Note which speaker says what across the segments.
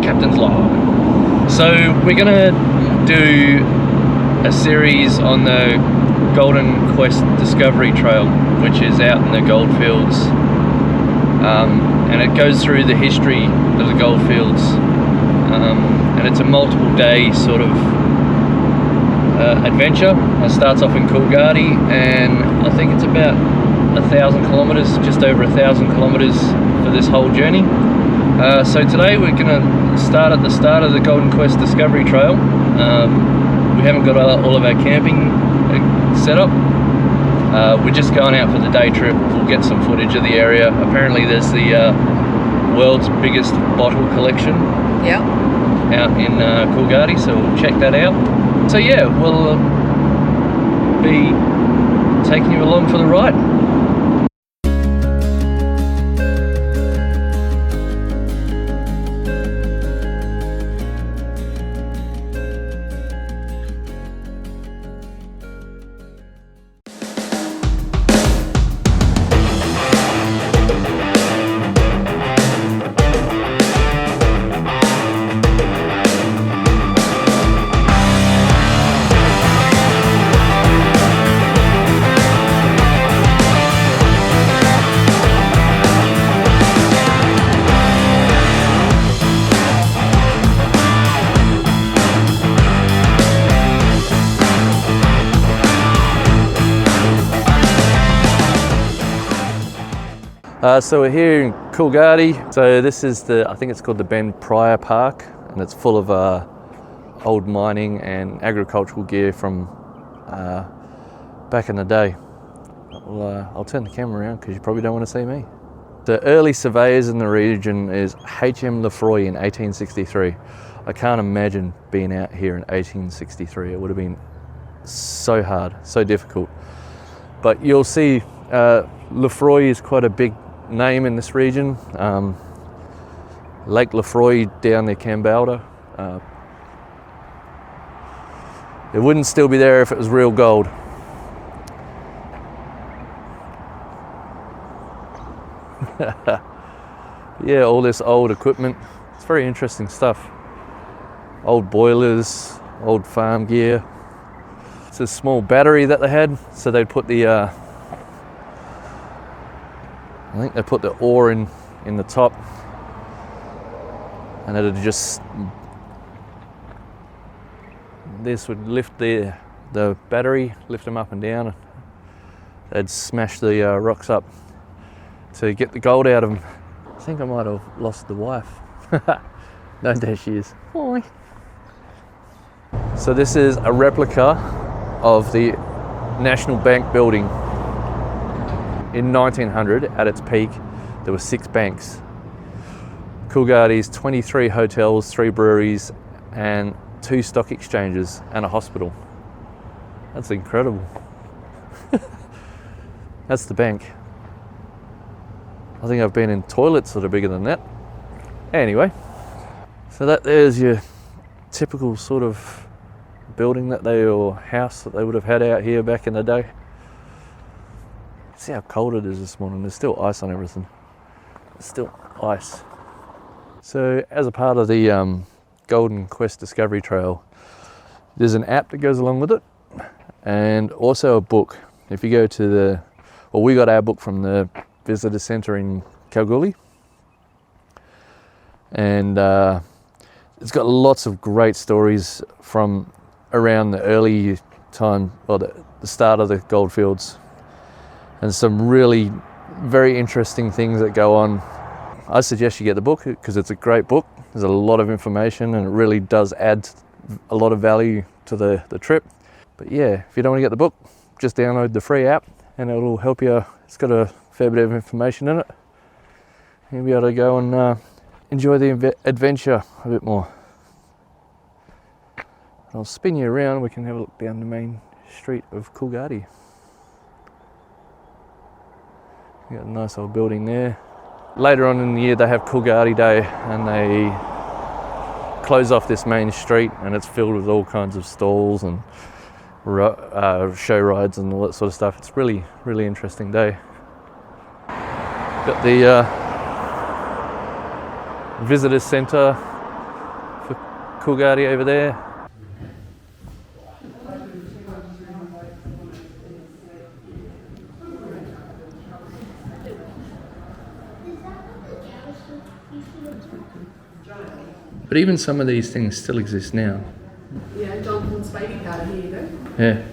Speaker 1: Captain's log. So we're gonna do a series on the Golden Quest Discovery Trail, which is out in the Goldfields, and it goes through the history of the Goldfields, and it's a multiple day sort of adventure. It starts off in Coolgardie, and I think it's about 1,000 kilometres, just over 1,000 kilometres for this whole journey. So today we're going to start at the start of the Golden Quest Discovery Trail. We haven't got all of our camping set up. We're just going out for the day trip. We'll get some footage of the area. Apparently there's the world's biggest bottle collection out in Coolgardie, so we'll check that out. So yeah, we'll be taking you along for the ride. So we're here in Coolgardie. So this is I think it's called the Ben Pryor Park, and it's full of old mining and agricultural gear from back in the day. Well, I'll turn the camera around because you probably don't want to see me. The early surveyors in the region is H.M. Lefroy in 1863. I can't imagine being out here in 1863. It would have been so hard, so difficult. But you'll see Lefroy is quite a big name in this region. Lake Lefroy down near Kambalda. It wouldn't still be there if it was real gold. Yeah, all this old equipment. It's very interesting stuff. Old boilers, old farm gear. It's a small battery that they had, so they'd put the I think they put the ore in the top, and it'd just, this would lift the battery, lift them up and down. They'd smash the rocks up to get the gold out of them. I think I might have lost the wife. No, there she is. Hi. So this is a replica of the National Bank building. In 1900, at its peak, there were 6 banks. Coolgardie's 23 hotels, 3 breweries, and 2 stock exchanges, and a hospital. That's incredible. That's the bank. I think I've been in toilets that are bigger than that. Anyway, so there's your typical sort of building or house that they would have had out here back in the day. See how cold it is this morning. There's still ice on everything. There's still ice. So as a part of the Golden Quest Discovery Trail, there's an app that goes along with it, and also a book. If you go to we got our book from the visitor centre in Kalgoorlie, and it's got lots of great stories from around the early time, or the start of the Goldfields. And some really very interesting things that go on. I suggest you get the book because it's a great book. There's a lot of information and it really does add a lot of value to the trip. But yeah, if you don't want to get the book, just download the free app and it'll help you. It's got a fair bit of information in it. You'll be able to go and enjoy the adventure a bit more. I'll spin you around. We can have a look down the main street of Coolgardie. You got a nice old building there. Later on in the year they have Coolgardie Day, and they close off this main street, and it's filled with all kinds of stalls and show rides and all that sort of stuff. It's really, really interesting day. Got the visitor centre for Coolgardie over there. But even some of these things still exist now.
Speaker 2: Yeah, Jonathan's baby powder, here you go.
Speaker 1: Yeah.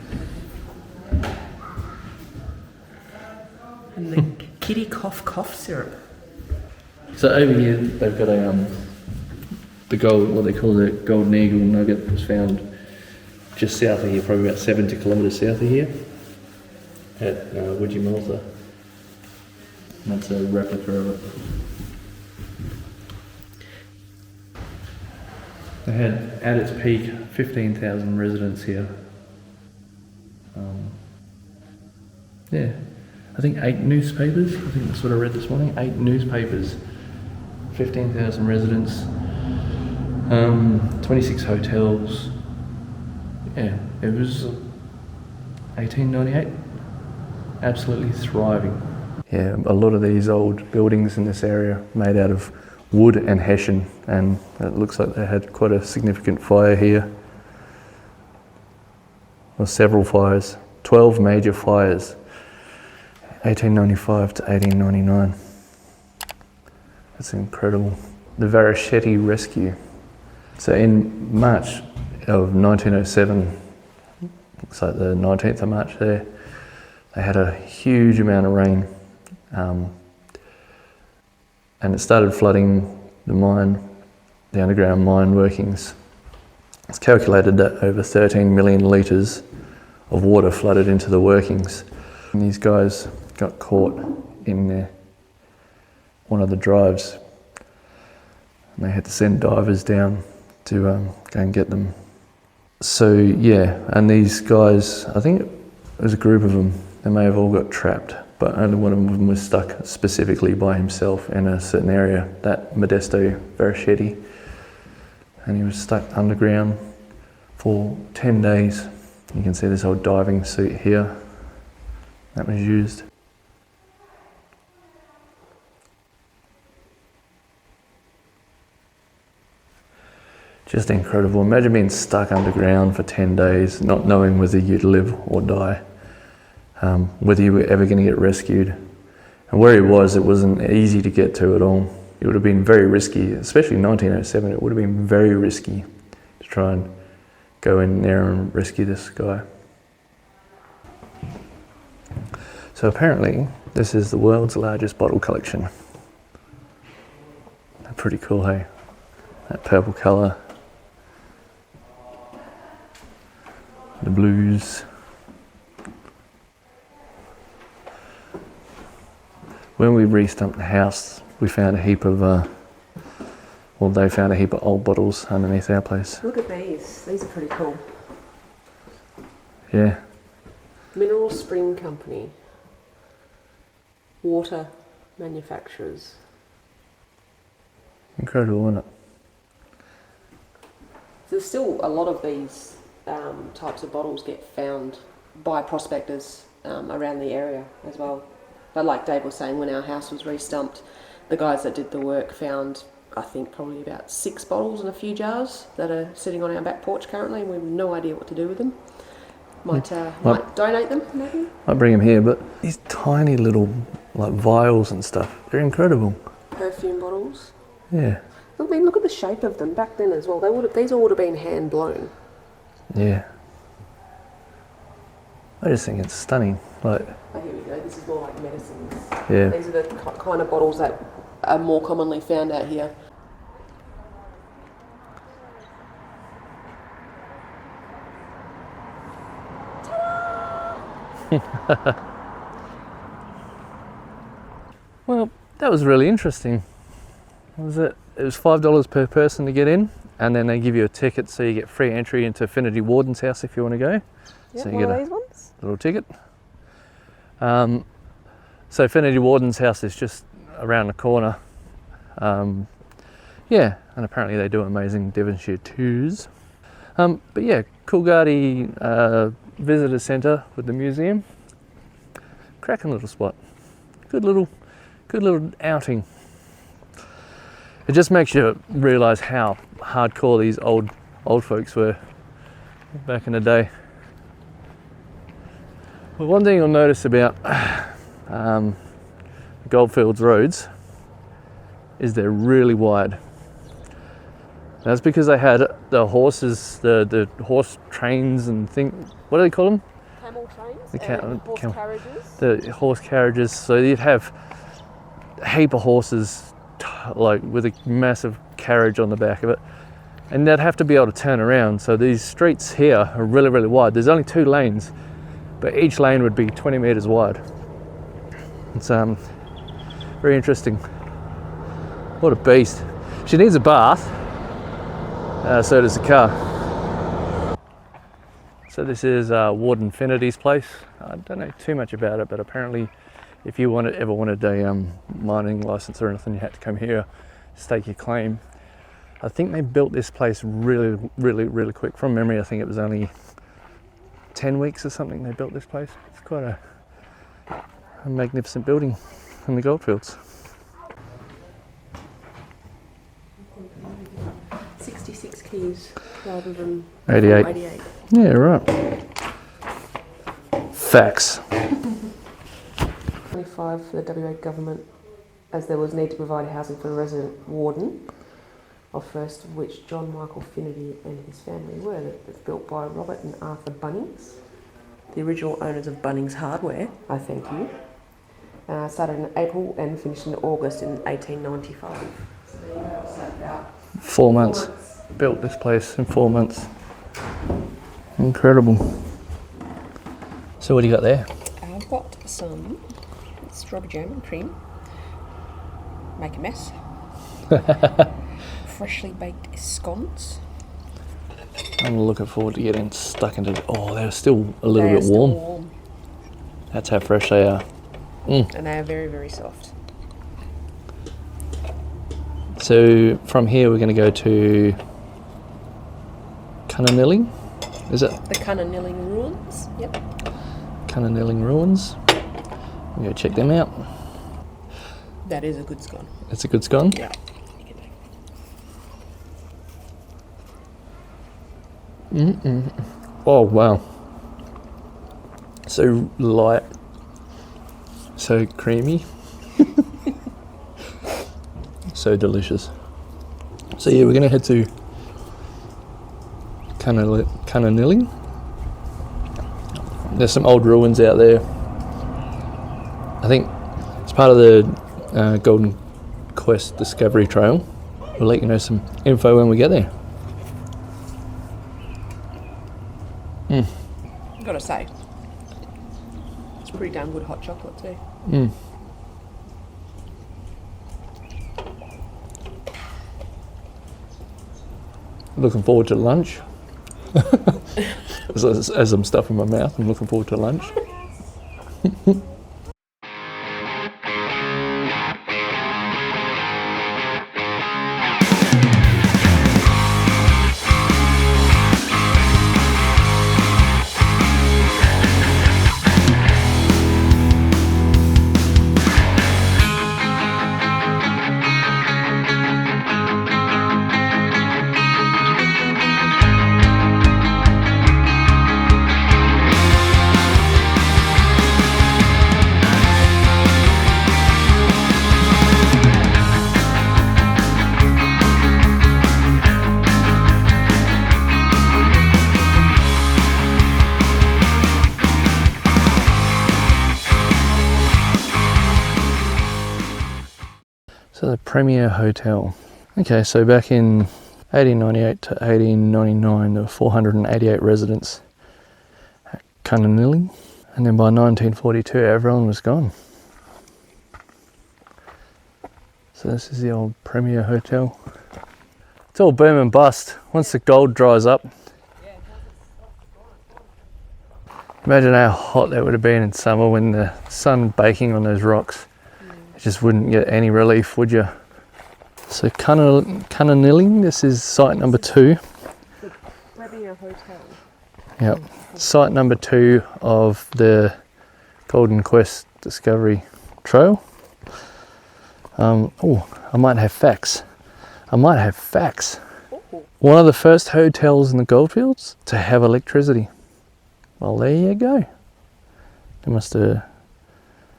Speaker 2: And the kitty cough syrup.
Speaker 1: So over here they've got the gold, what they call the golden eagle nugget, was found just south of here, probably about 70 kilometres south of here, at Widgemaltha. And that's a replica of it. They had, at its peak, 15,000 residents here. Yeah, I think 8 newspapers, I think that's what I read this morning, 8 newspapers, 15,000 residents, 26 hotels. Yeah, it was 1898, absolutely thriving. Yeah, a lot of these old buildings in this area made out of wood and hessian, and it looks like they had quite a significant fire here. Or several fires, 12 major fires, 1895 to 1899. That's incredible. The Varochetti rescue. So in March of 1907, looks like the 19th of March there, they had a huge amount of rain. And it started flooding the mine, the underground mine workings. It's calculated that over 13 million litres of water flooded into the workings. And these guys got caught in one of the drives, and they had to send divers down to go and get them. So yeah, and these guys, I think it was a group of them, they may have all got trapped, but only one of them was stuck specifically by himself in a certain area, that Modesto Varochetti, and he was stuck underground for 10 days. You can see this old diving suit here that was used. Just incredible. Imagine being stuck underground for 10 days, not knowing whether you'd live or die, whether you were ever going to get rescued. And where he was, it wasn't easy to get to at all. It would have been very risky, especially in 1907, it would have been very risky to try and go in there and rescue this guy. So apparently, this is the world's largest bottle collection. Pretty cool, hey? That purple colour. The blues. When we re-stumped the house, we found a heap of, well, they found a heap of old bottles underneath our place.
Speaker 2: Look at these. These are pretty cool.
Speaker 1: Yeah.
Speaker 2: Mineral Spring Company. Water manufacturers.
Speaker 1: Incredible, isn't it?
Speaker 2: There's still a lot of these types of bottles get found by prospectors around the area as well. But like Dave was saying, when our house was re-stumped, the guys that did the work found, I think, probably about 6 bottles and a few jars that are sitting on our back porch currently, and we have no idea what to do with them. Might donate them, maybe?
Speaker 1: Might bring them here, but these tiny little like vials and stuff, they're incredible.
Speaker 2: Perfume bottles.
Speaker 1: Yeah.
Speaker 2: I mean, look at the shape of them back then as well. These all would have been hand blown.
Speaker 1: Yeah. I just think it's stunning. Like.
Speaker 2: Oh, here we go. This is more like medicines.
Speaker 1: Yeah.
Speaker 2: These are the kind of bottles that are more commonly found out here.
Speaker 1: Well, that was really interesting. What was it? It was $5 per person to get in, and then they give you a ticket, so you get free entry into Affinity Warden's house if you want to go.
Speaker 2: Yeah,
Speaker 1: so you
Speaker 2: one
Speaker 1: get
Speaker 2: of these ones.
Speaker 1: Little ticket. So Affinity Warden's house is just around the corner. Yeah, and apparently they do amazing Devonshire tours. But yeah, Coolgardie Visitor Centre with the museum. Cracking little spot. Good little outing. It just makes you realise how hardcore these old folks were back in the day. Well, one thing you'll notice about Goldfields roads is they're really wide. That's because they had the horses, the horse trains and what do they call them?
Speaker 2: Camel trains
Speaker 1: The
Speaker 2: and horse carriages.
Speaker 1: The horse carriages. So you'd have a heap of horses, like with a massive carriage on the back of it, and they'd have to be able to turn around. So these streets here are really, really wide. There's only 2 lanes, but each lane would be 20 meters wide. It's very interesting. What a beast. She needs a bath. So does the car. So this is Ward Infinity's place. I don't know too much about it, but apparently if you ever wanted a mining license or anything, you had to come here, stake your claim. I think they built this place really, really, really quick. From memory, I think it was only 10 weeks or something they built this place. It's quite a magnificent building in the Goldfields.
Speaker 2: 66 keys rather than
Speaker 1: 88.
Speaker 2: 88.
Speaker 1: Yeah, right. Facts.
Speaker 2: 25 for the WA government, as there was need to provide housing for a resident warden, of first of which John Michael Finnerty and his family were. It was built by Robert and Arthur Bunnings, the original owners of Bunnings Hardware. I thank you. Started in April and finished in August in 1895. So there you go. So about
Speaker 1: 4 months. Built this place in 4 months. Incredible. So what do you got there?
Speaker 2: I've got some strawberry jam and cream. Make a mess. Freshly baked scones.
Speaker 1: I'm looking forward to getting stuck into. Oh, they're still a little bit warm. That's how fresh they are.
Speaker 2: And they are very, very soft.
Speaker 1: So from here we're going to go to Kunanalling. Is it?
Speaker 2: The Kunanalling Ruins. Yep.
Speaker 1: Kunanalling Ruins. We'll go check them out.
Speaker 2: That is a good scone.
Speaker 1: It's a good scone?
Speaker 2: Yeah.
Speaker 1: Oh wow. So light. So creamy. So delicious. So yeah, we're going to head to Kunanalling. There's some old ruins out there. I think it's part of the Golden Quest Discovery Trail. We'll let you know some info when we get there.
Speaker 2: Gotta say, it's pretty damn good hot chocolate too.
Speaker 1: Looking forward to lunch. as I'm stuffing my mouth, I'm looking forward to lunch. So the Premier Hotel. Okay, so back in 1898 to 1899 there were 488 residents at Kunanalling, and then by 1942 everyone was gone. So this is the old Premier Hotel. It's all boom and bust once the gold dries up. Imagine how hot that would have been in summer when the sun baking on those rocks. You just wouldn't get any relief, would you? So Kunanalling, this is site number 2.
Speaker 2: The Premier Hotel.
Speaker 1: Yep, site number 2 of the Golden Quest Discovery Trail. Oh, I might have facts. I might have facts.
Speaker 2: Ooh.
Speaker 1: One of the first hotels in the Goldfields to have electricity. Well, there you go. It must have...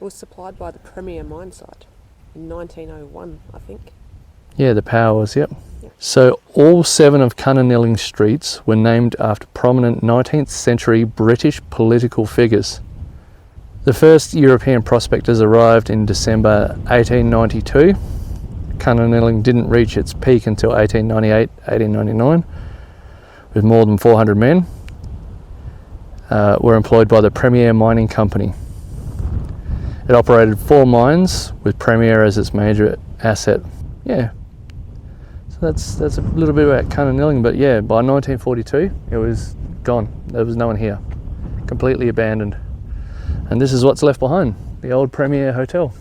Speaker 2: It was supplied by the Premier mine site in 1901, I think.
Speaker 1: Yeah, the power was, yep. So all 7 of Kunanalling streets were named after prominent 19th century British political figures. The first European prospectors arrived in December 1892. Kunanalling didn't reach its peak until 1898, 1899, with more than 400 men were employed by the Premier Mining Company. It operated 4 mines with Premier as its major asset. Yeah, so that's a little bit about Kunanalling, but yeah, by 1942 it was gone. There was no one here, completely abandoned. And this is what's left behind, the old Premier Hotel.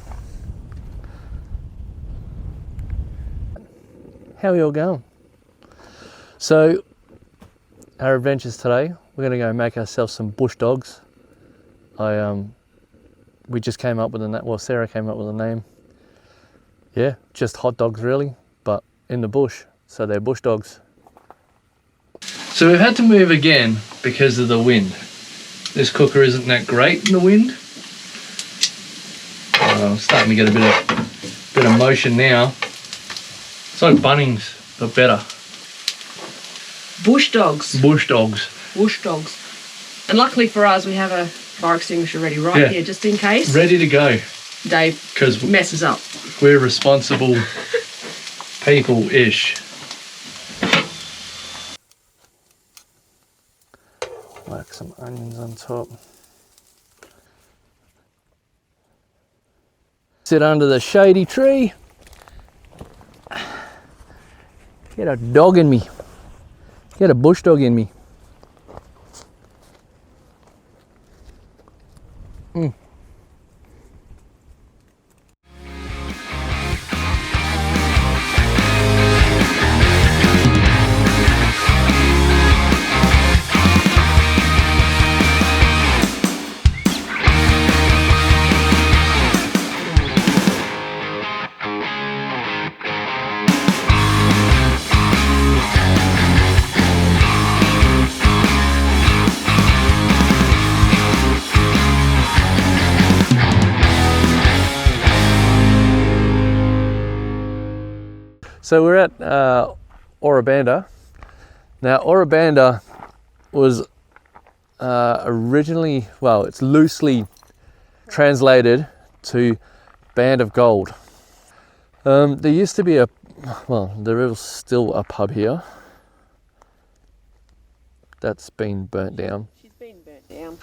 Speaker 1: How are you all going? So, our adventures today, we're going to go make ourselves some bush dogs. We just came up with a name, well, Sarah came up with a name. Yeah, just hot dogs really, but in the bush, so they're bush dogs. So we've had to move again because of the wind. This cooker isn't that great in the wind. I'm starting to get a bit of motion now. It's like Bunnings, but better.
Speaker 2: Bush dogs.
Speaker 1: Bush dogs.
Speaker 2: Bush dogs. And luckily for us, we have a fire extinguisher ready right here, just in case.
Speaker 1: Ready to go.
Speaker 2: Dave
Speaker 1: 'Cause
Speaker 2: messes up.
Speaker 1: We're responsible people-ish. Like some onions on top. Sit under the shady tree. Get a dog in me. Get a bush dog in me. So we're at Ora Banda. Now Ora Banda was originally, well, it's loosely translated to Band of Gold. There used to be there is still a pub here. That's been burnt down.
Speaker 2: She's been burnt down.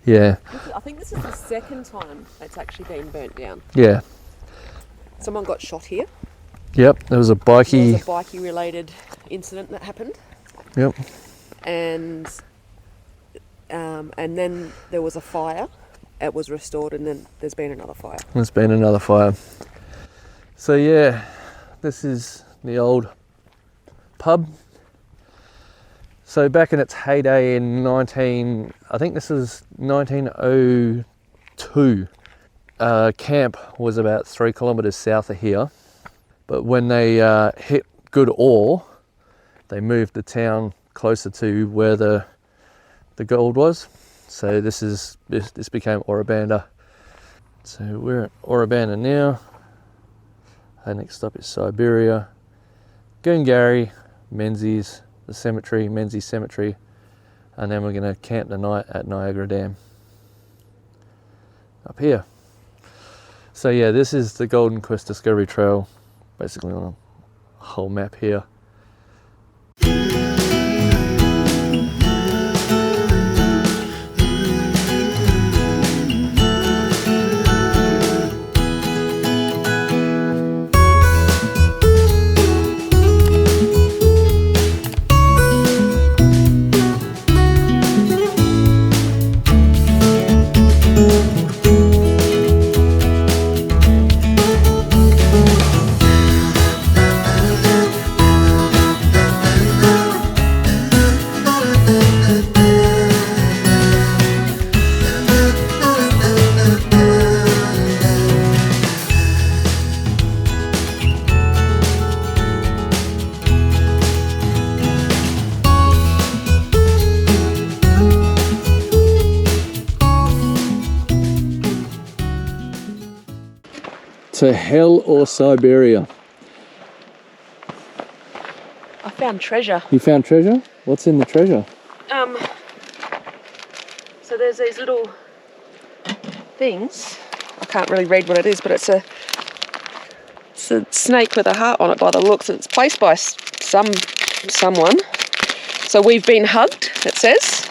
Speaker 1: Yeah.
Speaker 2: I think this is the second time it's actually been burnt down.
Speaker 1: Yeah.
Speaker 2: Someone got shot here.
Speaker 1: Yep, there was a
Speaker 2: There
Speaker 1: bikie.
Speaker 2: was a bikie related incident that happened.
Speaker 1: Yep.
Speaker 2: And then there was a fire. It was restored, and then there's been another fire.
Speaker 1: There's been another fire. So yeah, this is the old pub. So back in its heyday in I think this is 1902, camp was about 3 kilometres south of here. But when they hit good ore, they moved the town closer to where the gold was. So this became Ora Banda. So we're at Ora Banda now. Our next stop is Siberia, Goongarrie, Menzies, the cemetery, Menzies Cemetery, and then we're going to camp the night at Niagara Dam up here. So yeah, this is the Golden Quest Discovery Trail, basically on a whole map here. to hell or Siberia.
Speaker 2: I found treasure.
Speaker 1: You found treasure? What's in the treasure?
Speaker 2: So there's these little things. I can't really read what it is, but it's a snake with a heart on it by the looks. It's placed by someone. So we've been hugged, it says.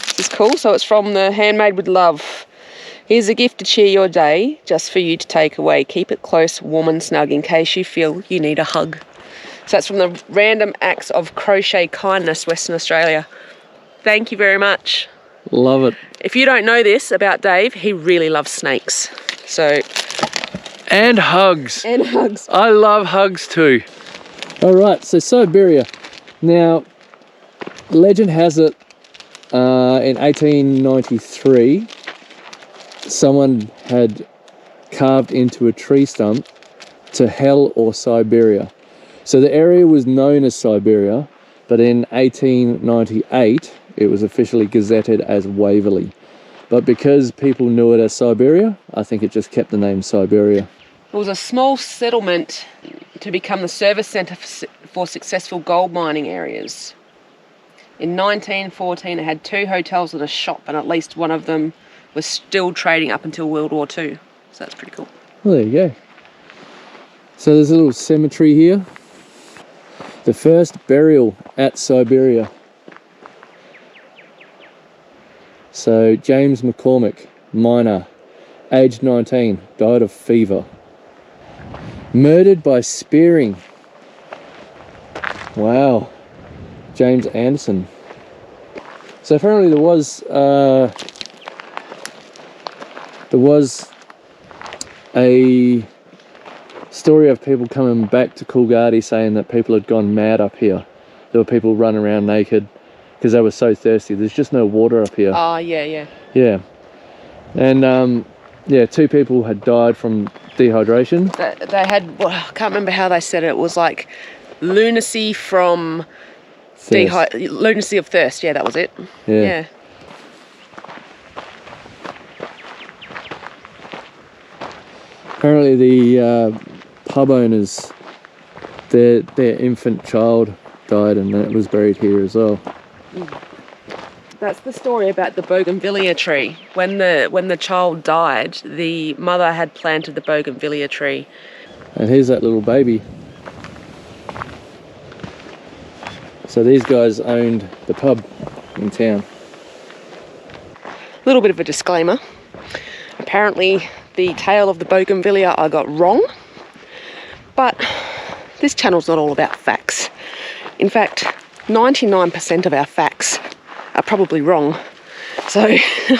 Speaker 2: This is cool. So it's from the Handmade with Love. Here's a gift to cheer your day, just for you to take away. Keep it close, warm and snug in case you feel you need a hug. So that's from the Random Acts of Crochet Kindness, Western Australia. Thank you very much.
Speaker 1: Love it.
Speaker 2: If you don't know this about Dave, he really loves snakes. So.
Speaker 1: And hugs.
Speaker 2: And hugs.
Speaker 1: I love hugs too. All right, so Siberia. Now, legend has it in 1893, someone had carved into a tree stump to hell or Siberia. So the area was known as Siberia, but in 1898, it was officially gazetted as Waverley. But because people knew it as Siberia, I think it just kept the name Siberia.
Speaker 2: It was a small settlement to become the service centre for successful gold mining areas. In 1914, it had 2 hotels and a shop, and at least one of them was still trading up until World War II. So that's pretty cool.
Speaker 1: Well, there you go. So there's a little cemetery here. The first burial at Siberia. So James McCormick, miner, aged 19, died of fever. Murdered by spearing. Wow. James Anderson. So apparently there was a story of people coming back to Coolgardie saying that people had gone mad up here. There were people running around naked because they were so thirsty. There's just no water up here.
Speaker 2: Oh, yeah.
Speaker 1: Yeah. And 2 people had died from dehydration.
Speaker 2: They had, well, I can't remember how they said it. It was like lunacy from lunacy of thirst. Yeah, that was it. Yeah.
Speaker 1: Apparently the pub owners, their infant child died and it was buried here as well.
Speaker 2: That's the story about the bougainvillea tree. When the child died, the mother had planted the bougainvillea tree.
Speaker 1: And here's that little baby. So these guys owned the pub in town.
Speaker 2: A little bit of a disclaimer. Apparently the tale of the bougainvillea I got wrong, but this channel's not all about facts. In fact, 99% of our facts are probably wrong. So I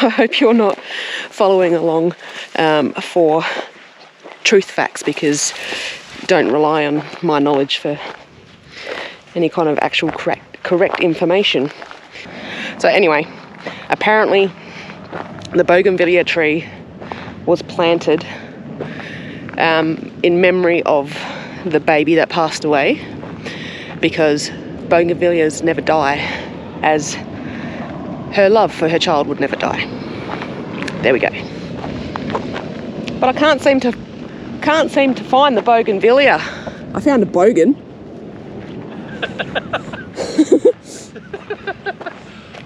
Speaker 2: hope you're not following along for truth facts, because don't rely on my knowledge for any kind of actual correct information. So anyway, apparently the bougainvillea tree was planted in memory of the baby that passed away, because bougainvilleas never die, as her love for her child would never die. There we go. But I can't seem to find the bougainvillea. I found a bogan.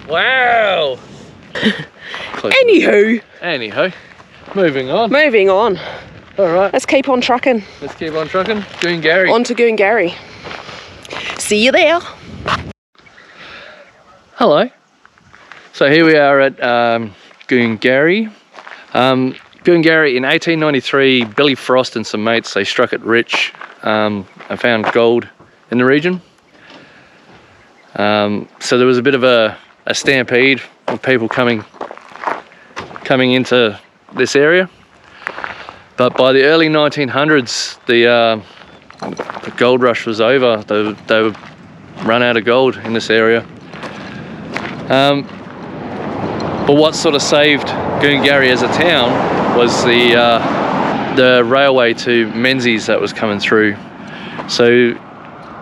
Speaker 1: Wow. Anywho, moving on. All right.
Speaker 2: Let's keep on trucking.
Speaker 1: Goongarrie.
Speaker 2: On to Goongarrie. See you there.
Speaker 1: Hello. So here we are at Goongarrie. Goongarrie, in 1893, Billy Frost and some mates, they struck it rich and found gold in the region. So there was a bit of a stampede of people coming into this area. But by the early 1900s, the gold rush was over. They were run out of gold in this area. But what sort of saved Goongarrie as a town was the railway to Menzies that was coming through. So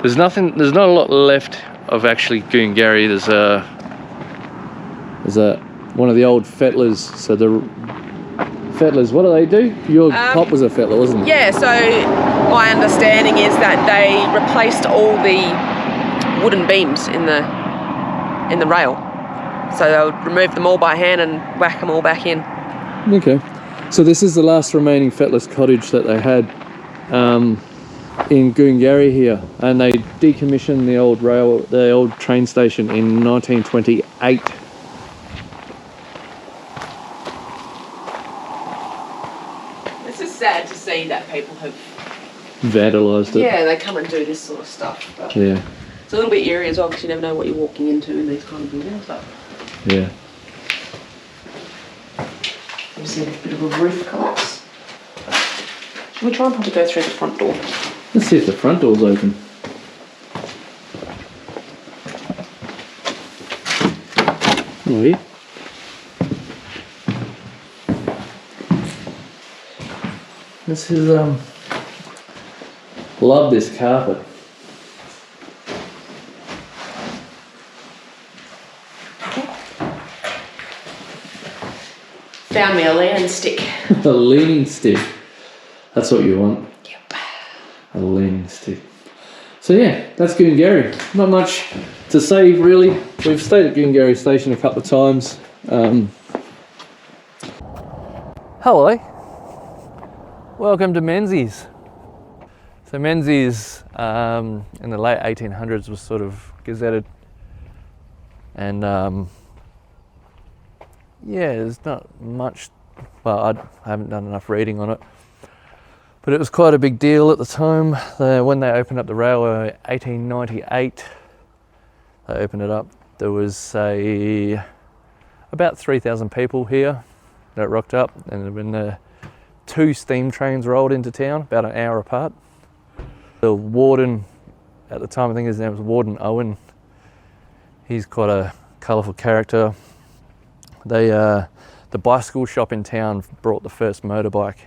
Speaker 1: there's not a lot left of actually Goongarrie. There's one of the old fettlers, so the Fettlers, what do they do? Your pop was a fettler, wasn't he?
Speaker 2: Yeah, so my understanding is that they replaced all the wooden beams in the rail. So they'll remove them all by hand and whack them all back in.
Speaker 1: Okay. So this is the last remaining fettless cottage that they had in Goongarrie here, and they decommissioned the old train station in 1928.
Speaker 2: This is sad to see that people have
Speaker 1: vandalised it.
Speaker 2: Yeah, they come and do this sort of stuff. But
Speaker 1: Yeah.
Speaker 2: it's a little bit eerie as well because you never know what you're walking into in these kind of buildings. But
Speaker 1: Yeah.
Speaker 2: you see a bit of a roof collapse. Should we try and probably go through the front door?
Speaker 1: Let's see if the front door's open. Oh, yeah. This is love this carpet.
Speaker 2: Found me a leaning stick.
Speaker 1: A leaning stick. That's what you want.
Speaker 2: Yep.
Speaker 1: A leaning stick. So yeah, that's Goongarrie. Not much to say really. We've stayed at Goongarrie station a couple of times. Hello. Welcome to Menzies. So Menzies in the late 1800s was sort of gazetted, and yeah, there's not much, well, I haven't done enough reading on it, but it was quite a big deal at the time. When they opened up the railway in 1898, they opened it up, there was about 3,000 people here that rocked up, and when the 2 steam trains rolled into town about an hour apart. The warden at the time, I think his name was Warden Owen, he's quite a colourful character. The bicycle shop in town brought the first motorbike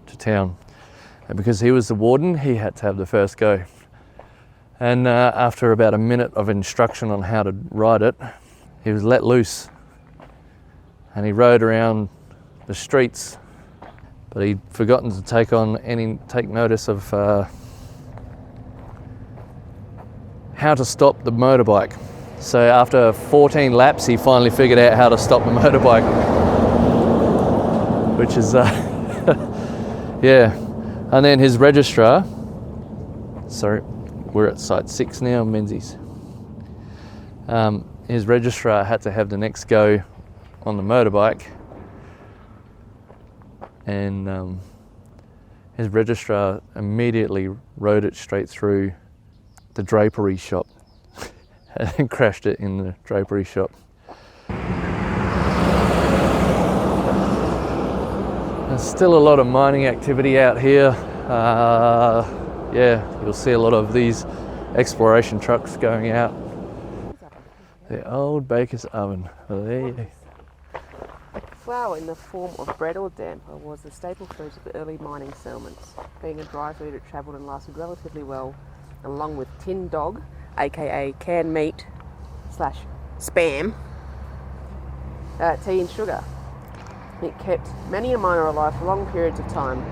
Speaker 1: to town, and because he was the warden, he had to have the first go. And after about a minute of instruction on how to ride it, he was let loose, and he rode around the streets, but he'd forgotten to take notice of how to stop the motorbike. So after 14 laps, he finally figured out how to stop the motorbike, which is, yeah. And then his registrar, sorry, we're at site 6 now, Menzies. His registrar had to have the next go on the motorbike, and his registrar immediately rode it straight through the drapery shop and crashed it in the drapery shop. There's still a lot of mining activity out here. Yeah, you'll see a lot of these exploration trucks going out. The old baker's oven. Well, there you go.
Speaker 2: Flour in the form of bread or damper was the staple food of the early mining settlements. Being a dry food, it travelled and lasted relatively well, along with tin dog, aka canned meat / spam, tea and sugar. It kept many a miner alive for long periods of time.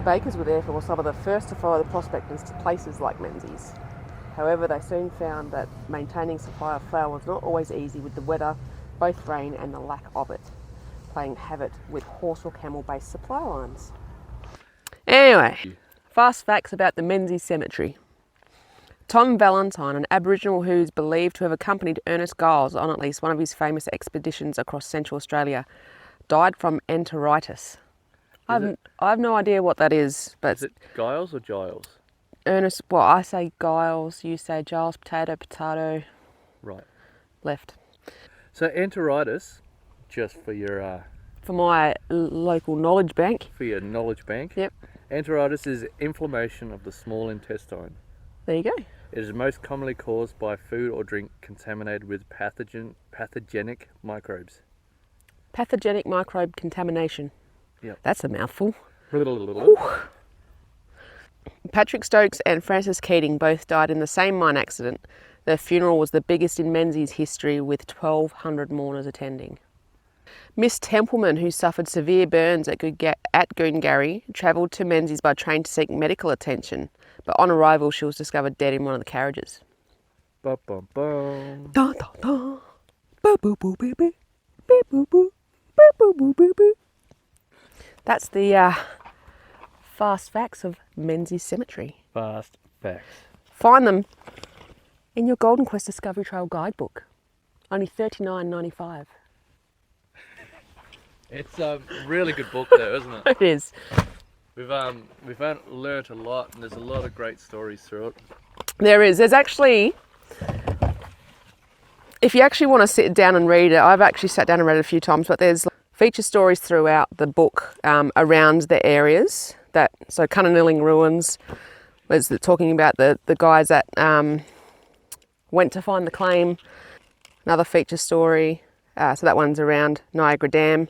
Speaker 2: Bakers were therefore some of the first to follow the prospectors to places like Menzies. However, they soon found that maintaining supply of flour was not always easy, with the weather, both rain and the lack of it, playing havoc with horse or camel-based supply lines. Anyway, fast facts about the Menzies Cemetery. Tom Valentine, an Aboriginal who is believed to have accompanied Ernest Giles on at least one of his famous expeditions across Central Australia, died from enteritis. I have no idea what that is, but
Speaker 1: is it Giles or Giles?
Speaker 2: Ernest, well, I say Giles, you say Giles, potato.
Speaker 1: Right.
Speaker 2: Left.
Speaker 1: So enteritis, just for your
Speaker 2: For my local knowledge bank.
Speaker 1: for your knowledge bank.
Speaker 2: Yep.
Speaker 1: Enteritis is inflammation of the small intestine.
Speaker 2: There you go.
Speaker 1: It is most commonly caused by food or drink contaminated with pathogenic microbes.
Speaker 2: Pathogenic microbe contamination.
Speaker 1: Yep.
Speaker 2: That's a mouthful.
Speaker 1: Ooh.
Speaker 2: Patrick Stokes and Francis Keating both died in the same mine accident. Their funeral was the biggest in Menzies history, with 1,200 mourners attending. Miss Templeman, who suffered severe burns at Goongarrie, travelled to Menzies by train to seek medical attention, but on arrival she was discovered dead in one of the carriages.
Speaker 1: Bum, bum, bum.
Speaker 2: Dun, dun, dun. Boo, boo, boo, boo, boo. Boo, boo, boo. Boo, boo, boo, boo, boo. That's the fast facts of Menzies Cemetery.
Speaker 1: Fast facts.
Speaker 2: Find them in your Golden Quest Discovery Trail guidebook. Only $39.95.
Speaker 1: It's a really good book though, isn't it?
Speaker 2: It is.
Speaker 1: We've learnt a lot, and there's a lot of great stories through it.
Speaker 2: There is. There's actually, if you actually want to sit down and read it, I've actually sat down and read it a few times, but there's feature stories throughout the book around the areas. So Kunanalling Ruins was talking about the guys that went to find the claim. Another feature story. So that one's around Niagara Dam.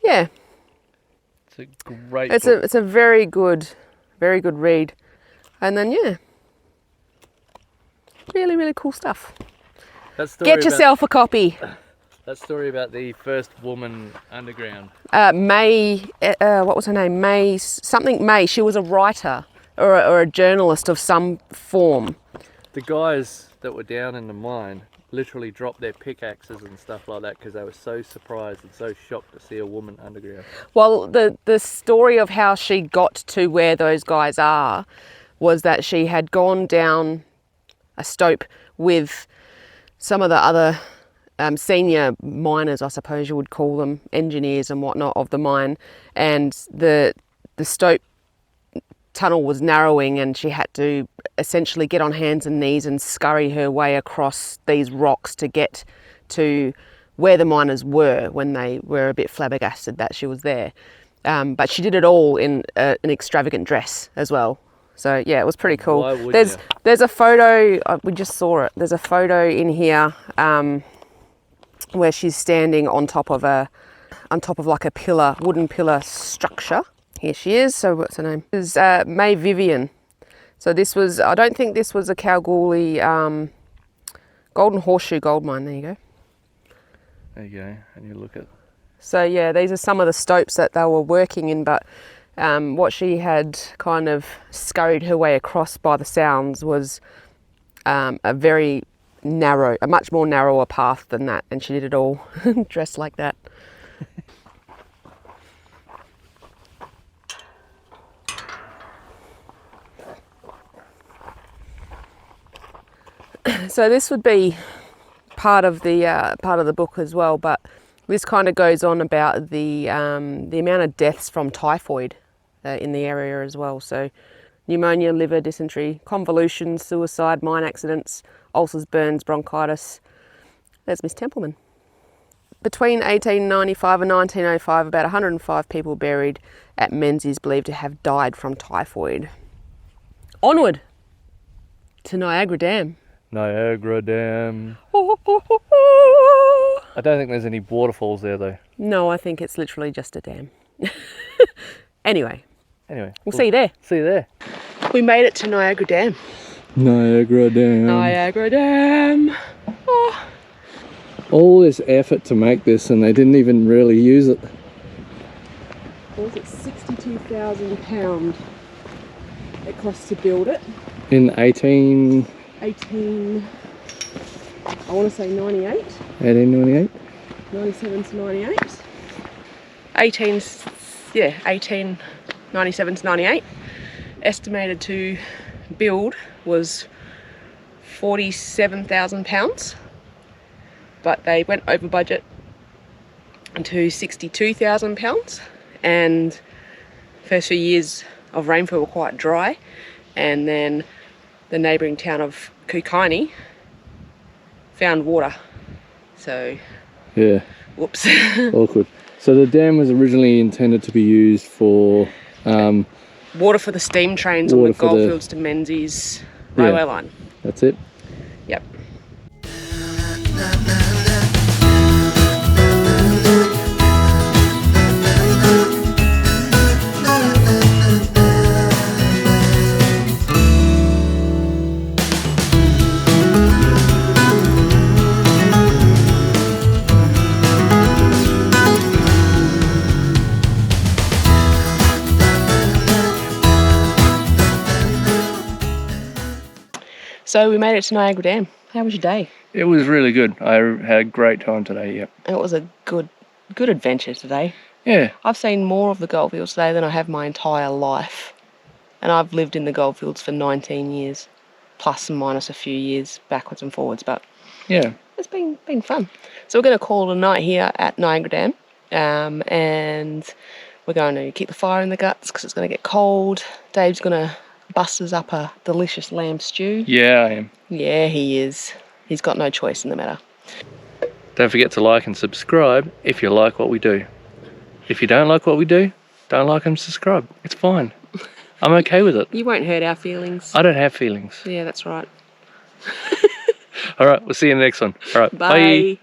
Speaker 2: Yeah.
Speaker 1: It's a great
Speaker 2: book. It's a very good read. And then, yeah, really, really cool stuff. Get yourself a copy.
Speaker 1: That story about the first woman underground.
Speaker 2: May, what was her name? May. She was a writer or a journalist of some form.
Speaker 1: The guys that were down in the mine literally dropped their pickaxes and stuff like that because they were so surprised and so shocked to see a woman underground. Well,
Speaker 2: the story of how she got to where those guys are was that she had gone down a stope with some of the other senior miners, I suppose you would call them, engineers and whatnot of the mine, and the stope tunnel was narrowing and she had to essentially get on hands and knees and scurry her way across these rocks to get to where the miners were when they were a bit flabbergasted that she was there. But she did it all in an extravagant dress as well. So yeah, it was pretty cool. There's a photo, we just saw it, there's a photo in here where she's standing on top of like a wooden pillar structure. Here she is. So what's her name? This is May Vivian. So this was, I don't think this was a Kalgoorlie Golden Horseshoe gold mine. There you go.
Speaker 1: There you go. And you look at.
Speaker 2: So yeah, these are some of the stopes that they were working in, but what she had kind of scurried her way across by the sounds was a much more narrower path than that, and she did it all dressed like that. So this would be part of the book as well, but this kind of goes on about the amount of deaths from typhoid in the area as well. So pneumonia, liver, dysentery, convulsions, suicide, mine accidents, ulcers, burns, bronchitis. There's Miss Templeman. Between 1895 and 1905, about 105 people buried at Menzies believed to have died from typhoid. Onward to Niagara Dam.
Speaker 1: Niagara Dam. I don't think there's any waterfalls there though.
Speaker 2: No, I think it's literally just a dam. Anyway, we'll see you there.
Speaker 1: See you there.
Speaker 2: We made it to Niagara Dam.
Speaker 1: Niagara Dam.
Speaker 2: Niagara Dam. Oh.
Speaker 1: All this effort to make this and they didn't even really use it.
Speaker 2: What was it, £62,000 it cost to build it?
Speaker 1: In 18,
Speaker 2: I want to say 98.
Speaker 1: 1898?
Speaker 2: 97 to 98. 1897 to 98. Estimated to build was £47,000, but they went over budget to £62,000, and first few years of rainfall were quite dry, and then the neighbouring town of Coolgardie found water. So
Speaker 1: yeah.
Speaker 2: Whoops.
Speaker 1: Awkward. So the dam was originally intended to be used for
Speaker 2: water for the steam trains on the Goldfields to Menzies railway line.
Speaker 1: That's it.
Speaker 2: Yep. So we made it to Niagara Dam. How was your day?
Speaker 1: It was really good. I had a great time today, yep.
Speaker 2: It was a good adventure today.
Speaker 1: Yeah.
Speaker 2: I've seen more of the Goldfields today than I have my entire life. And I've lived in the Goldfields for 19 years, plus and minus a few years backwards and forwards, but
Speaker 1: Yeah.
Speaker 2: it's been fun. So we're going to call it a night here at Niagara Dam, and we're going to keep the fire in the guts because it's going to get cold. Dave's going to bust us up a delicious lamb stew.
Speaker 1: Yeah, I am.
Speaker 2: Yeah, he is. He's got no choice in the matter.
Speaker 1: Don't forget to like and subscribe if you like what we do. If you don't like what we do, don't like and subscribe. It's fine. I'm okay with it.
Speaker 2: You won't hurt our feelings.
Speaker 1: I don't have feelings.
Speaker 2: Yeah, that's right.
Speaker 1: All right, we'll see you in the next one. All right,
Speaker 2: Bye.
Speaker 1: bye.